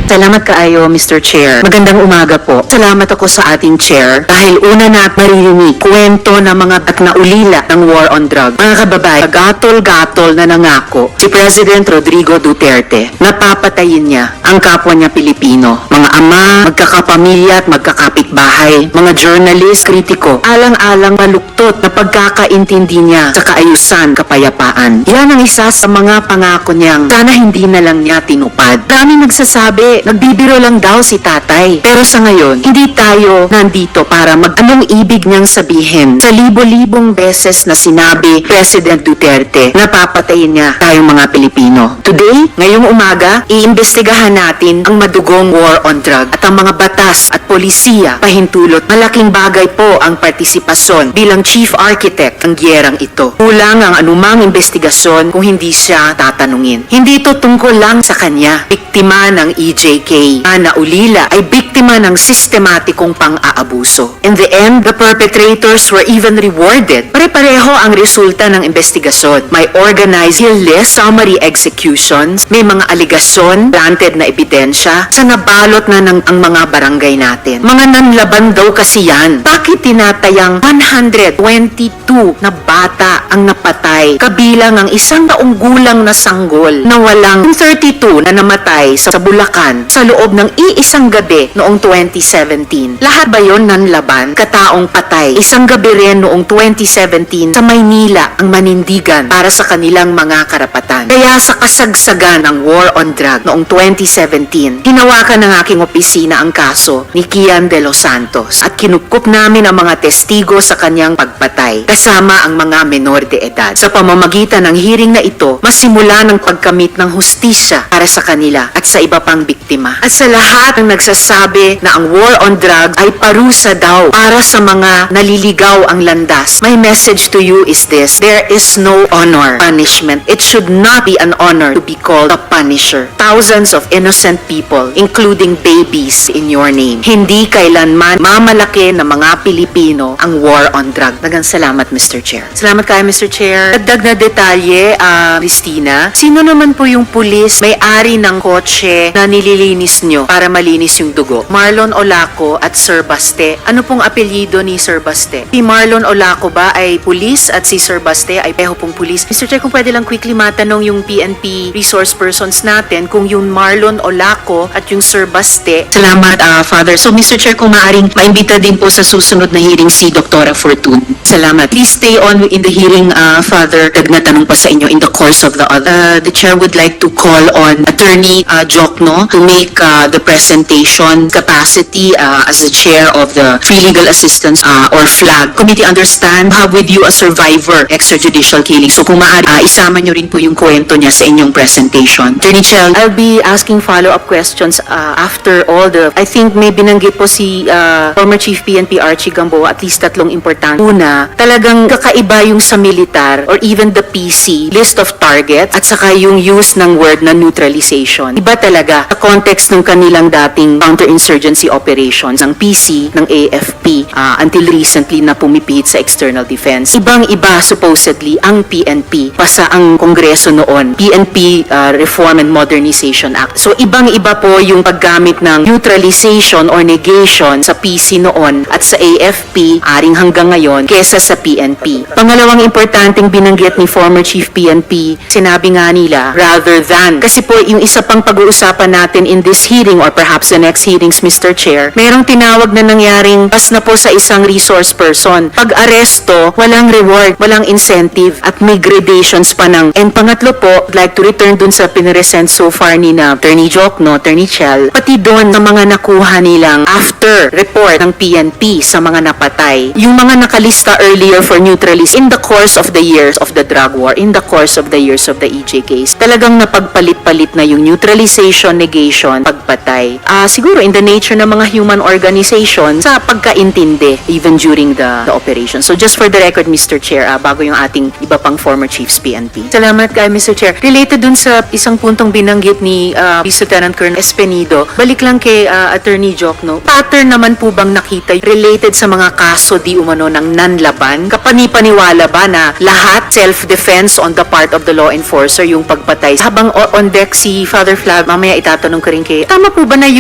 Salamat kaayo, Mr. Chair. Magandang umaga po. Salamat ako sa ating chair dahil una na maririnig kwento ng mga naulila ng war on drugs. Mga kababayan, gatol-gatol na nangako si President Rodrigo Duterte na papatayin niya ang kapwa niya Pilipino. Mga ama, magkakapamilya at magkakapitbahay, mga journalist, kritiko, alang-alang maluktot na pagkakaintindi niya sa kaayusan, kapayapaan. Yan ang isa sa mga pangako niyang sana hindi na lang niya tinupad. Daming nagsasabi, nagbibiro lang daw si tatay. Pero sa ngayon, hindi tayo nandito para anong ibig niyang sabihin sa libo-libong beses na sinabi President Duterte na papatayin niya tayong mga Pilipino. Today, ngayong umaga, iimbestigahan natin ang madugong war on drug at ang mga batas at polisiya pahintulot. Malaking bagay po ang partisipasyon bilang chief architect ng giyerang ito. Kulang ang anumang investigasyon kung hindi siya tatanungin. Hindi ito tungkol lang sa kanya. Biktima ng EJK na naulila ay biktima ng sistematikong pang-aabuso. In the end, the perpetrators were even rewarded. Pare-pareho ang resulta ng investigasyon. May organized kill list, summary executions, may mga aligasyon, planted na ebidensya sa nabalot na ng ang mga barangay natin. Mga nanlaban daw kasi yan. Bakit tinatayang 122 na bata ang napatay kabilang ang 1 taong gulang na sanggol na walang 32 na namatay sa Bulacan sa loob ng iisang gabi noong 2017. Lahat ba yon nanlaban? Kataong patay. Isang gabi rin noong 2017 sa Maynila ang manindigan para sa kanilang mga karapatan. Kaya sa kasagsagan ng war on drug noong 2017, hinawakan ng aking opisina ang kaso ni Kian de los Santos at kinupkup namin ang mga testigo sa kanyang pagpatay kasama ang mga menor de edad. Sa pamamagitan ng hearing na ito, masimula ng pagkamit ng hustisya para sa kanila at sa iba pang biktima. At sa lahat ng nagsasabi na ang war on drugs ay parusa daw para sa mga naliligaw ang landas, my message to you is this: there is no honor punishment. It should not be an honor to be called a punisher. Thousands of innocent people, including babies, in your name. Hindi kailanman mamalaki ng mga Pilipino ang war on drugs. Dagang salamat, Mr. Chair. Salamat kayo, Mr. Chair. Dagdag na detalye, Christina, sino naman po yung pulis may-ari ng kotse na nililinis nyo para malinis yung dugo? Marlon Olaco at Sir Baste. Ano pong apelyido ni Sir Baste? Si Marlon Olaco ba ay pulis at si Sir Baste ay peho pong pulis? Mr. Chair, kung pwede lang quickly matanong yung PNP resource persons natin kung yung Marlon Olaco at yung Sir Baste. Salamat, Father. So, Mr. Chair, kung maaring maimbita din po sa susunod na hearing si Dr. Fortune. Salamat. Please stay on in the hearing, Father. Nagnatanong pa sa inyo in the course of the other. The Chair would like to call on Attorney Jokno to make the presentation capacity as the Chair of the Free Legal Assistance or FLAG Committee. Understand, have with you a survivor extrajudicial killing. So kung maaari, isama nyo rin po yung kwento niya sa inyong presentation. Attorney Chel, I'll be asking follow-up questions after all the, I think may binanggit po si former Chief PNP Archie Gamboa, at least tatlong importante. Una, talagang kakaiba yung sa militar or even the PC, list of targets, at saka yung use ng word na neutralization. Iba talaga sa context ng kanilang dating counterinsurgency operations ng PC, ng AFP, until recently na pumipihit sa external defense. Ibang-iba supposedly ang PNP pa sa ang Kongreso noon, PNP Reform and Modernization Act. So ibang-iba po yung paggamit ng neutralization or negation sa PC noon at sa AFP, aring hanggang ngayon, kesa sa PNP. Pangalawang importanteng binanggit ni former Chief PNP, sinabi nga nila, rather than, kasi po yung isa pang pag-uusapan natin in this hearing or perhaps the next hearings, Mr. Chair, merong tinawag na nangyaring pas na po sa isang resource person. Pag-aresto, walang reward, walang incentive, at may gradations pa ng. And pangatlo po, I'd like to return dun sa pinaresent so far ni na Attorney Jokno, Attorney Chel, pati doon sa mga nakuha nilang after report ng PNP sa mga napatay. Yung mga nakalista earlier for neutralists in the course of the years of the drug war, in the course of the years of the EJKs, talagang napagpalit-palit na yung neutralization, negation, pagpatay. Siguro in the nature ng mga human organization sa pagkaintindi even during the operation. So just for the record, Mr. Chair, bago yung ating iba pang former chiefs PNP. Salamat kay Mr. Chair. Related dun sa isang puntong binanggit ni Vice Lieutenant Colonel Espenido, balik lang kay Attorney Jokno. Pattern naman po bang nakita related sa mga kaso di umano ng nanlaban? Kapani-paniwala ba na lahat self-defense on the part of the law enforcer yung pagpatay? Habang on deck si Father Flav, mamaya itatanong ko rin kay, tama po ba na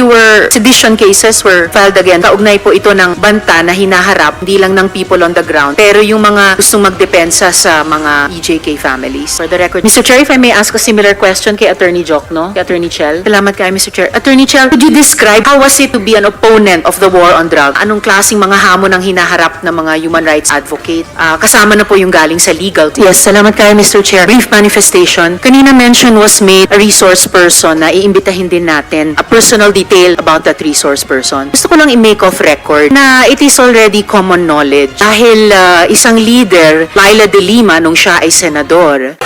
sedition cases were filed again? Kaugnay po ito ng banta na hinaharap, hindi lang ng people on the ground, pero yung mga gustong magdepensa sa mga EJK families. For the record, Mr. Chair, if I may ask a similar question kay Attorney Jokno, kay Attorney Chel. Salamat kayo, Mr. Chair. Attorney Chel, could you describe how was it to be an opponent of the war on drugs? Anong klaseng mga hamon ang hinaharap ng mga human rights advocate? Kasama na po yung galing sa legal team. Yes, salamat kayo, Mr. Chair. Brief manifestation. Kanina mention was made a resource person na iimbitahin din natin a personal detail about that resource person. Gusto ko lang i-make off record na it is already common knowledge dahil isang leader, Laila de Lima, nung siya ay senador,